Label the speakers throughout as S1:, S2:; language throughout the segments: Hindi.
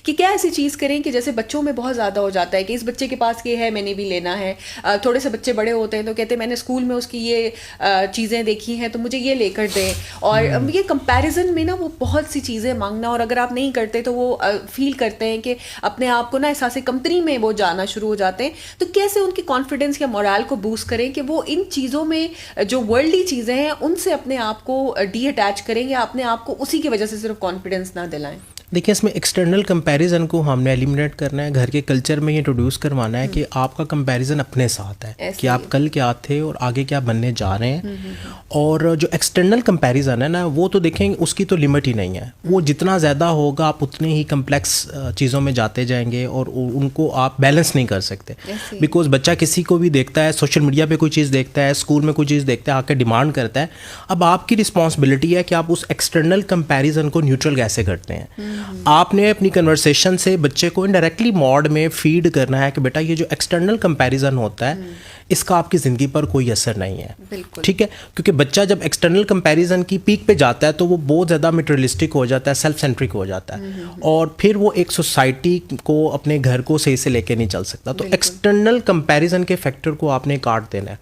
S1: कि क्या ऐसी चीज़ करें कि जैसे बच्चों में बहुत ज़्यादा हो जाता है कि इस बच्चे के पास ये है, मैंने भी लेना है। थोड़े से बच्चे बड़े होते हैं तो कहते हैं मैंने स्कूल में उसकी ये चीज़ें देखी हैं तो मुझे ये लेकर दें, और ये कंपैरिजन में ना वो बहुत सी चीज़ें मांगना, और अगर आप नहीं करते तो वो फील करते हैं कि अपने आप को ना एहसास कमतरी में वो जाना शुरू हो जाते हैं। तो कैसे उनकी कॉन्फिडेंस या मोरल को बूस्ट करें कि वो इन चीज़ों में जो वर्ल्डली चीज़ें हैं उनसे अपने आप को डी अटैच करें या अपने आप को उसी की वजह से सिर्फ कॉन्फिडेंस ना दिलाएं?
S2: देखिए, इसमें एक्सटर्नल कंपैरिजन को हमने एलिमिनेट करना है, घर के कल्चर में इंट्रोड्यूस करवाना है कि आपका कंपैरिजन अपने साथ है कि आप कल क्या थे और आगे क्या बनने जा रहे हैं। और जो एक्सटर्नल कंपैरिजन है ना, वो तो देखेंगे उसकी तो लिमिट ही नहीं है। वो जितना ज़्यादा होगा आप उतने ही कम्प्लेक्स चीज़ों में जाते जाएंगे और उनको आप बैलेंस नहीं कर सकते। बिकॉज बच्चा किसी को भी देखता है, सोशल मीडिया पे कोई चीज़ देखता है, स्कूल में कोई चीज़ देखता है, आके डिमांड करता है। अब आपकी रिस्पॉन्सिबिलिटी है कि आप उस एक्सटर्नल कंपैरिजन को न्यूट्रल कैसे करते हैं। आपने अपनी कन्वर्सेशन से बच्चे को इनडायरेक्टली मोड में फीड करना है कि बेटा ये जो एक्सटर्नल कंपैरिजन होता है इसका आपकी ज़िंदगी पर कोई असर नहीं है, ठीक है। क्योंकि बच्चा जब एक्सटर्नल कंपैरिजन की पीक पे जाता है तो वो बहुत ज़्यादा मटेरियलिस्टिक हो जाता है, सेल्फ सेंट्रिक हो जाता है, और फिर वो एक सोसाइटी को, अपने घर को सही से लेके नहीं चल सकता। तो एक्सटर्नल कंपैरिजन के फैक्टर को आपने काट देना है।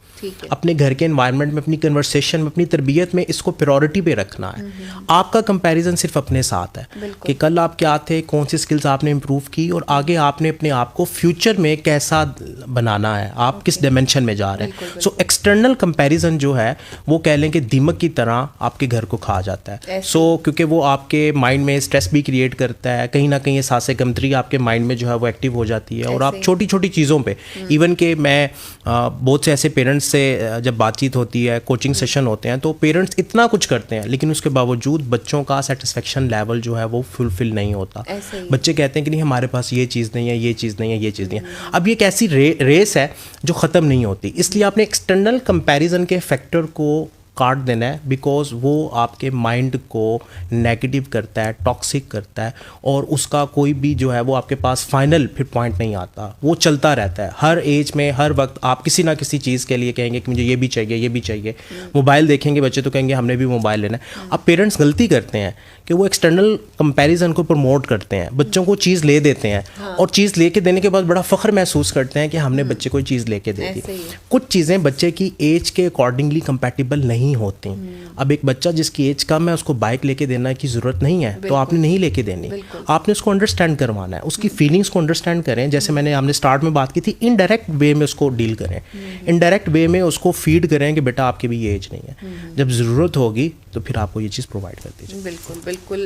S2: अपने घर के एनवायरनमेंट में, अपनी कन्वर्सेशन में, अपनी तरबियत में इसको प्रायोरिटी पे रखना है। आपका कंपैरिजन सिर्फ अपने साथ है कि कल आप क्या थे, कौन सी स्किल्स आपने इंप्रूव की और आगे आपने अपने आप को फ्यूचर में कैसा बनाना है, आप किस डायमेंशन में जा रहे हैं। सो एक्सटर्नल कंपैरिजन जो है वो कह लें कि दीमक की तरह आपके घर को खा जाता है। क्योंकि वो आपके माइंड में स्ट्रेस भी क्रिएट करता है, कहीं ना कहीं एहसास कमतरी आपके माइंड में जो है वो एक्टिव हो जाती है, और आप छोटी छोटी चीज़ों पे, इवन कि मैं बहुत से ऐसे पेरेंट्स से जब बातचीत होती है, कोचिंग सेशन होते हैं, तो पेरेंट्स इतना कुछ करते हैं लेकिन उसके बावजूद बच्चों का सेटिस्फेक्शन लेवल जो है वो फुलफिल नहीं होता। बच्चे कहते हैं कि नहीं हमारे पास ये चीज़ नहीं है, ये चीज़ नहीं है, ये चीज़ नहीं है। अब ये एक ऐसी रेस है जो ख़त्म नहीं होती, इसलिए आपने एक्सटर्नल कंपैरिजन के फैक्टर को काट देना है, बिकॉज वो आपके माइंड को नेगेटिव करता है, टॉक्सिक करता है, और उसका कोई भी जो है वो आपके पास फाइनल फिर पॉइंट नहीं आता, वो चलता रहता है। हर एज में, हर वक्त आप किसी ना किसी चीज़ के लिए कहेंगे कि मुझे ये भी चाहिए, ये भी चाहिए। मोबाइल देखेंगे बच्चे तो कहेंगे हमने भी मोबाइल लेना है। अब पेरेंट्स गलती करते हैं कि वो एक्सटर्नल कंपैरिजन को प्रमोट करते हैं, बच्चों को चीज़ ले देते हैं, और चीज़ लेके देने के बाद बड़ा फ़ख्र महसूस करते हैं कि हमने बच्चे को चीज़ लेके दे दी। कुछ चीज़ें बच्चे की एज के अकॉर्डिंगली कंपैटिबल नहीं होती। अब एक बच्चा जिसकी एज कम है उसको बाइक लेके देने की ज़रूरत नहीं है, तो आपने नहीं लेके देनी, आपने उसको अंडरस्टैंड करवाना है, उसकी फीलिंग्स को अंडरस्टैंड करें। जैसे हमने स्टार्ट में बात की थी, इनडायरेक्ट वे में उसको डील करें, इनडायरेक्ट वे में उसको फीड करें कि बेटा आपकी भी ये एज नहीं है, जब ज़रूरत होगी तो फिर आपको ये चीज़ प्रोवाइड कर दीजिए।
S1: बिल्कुल बिल्कुल।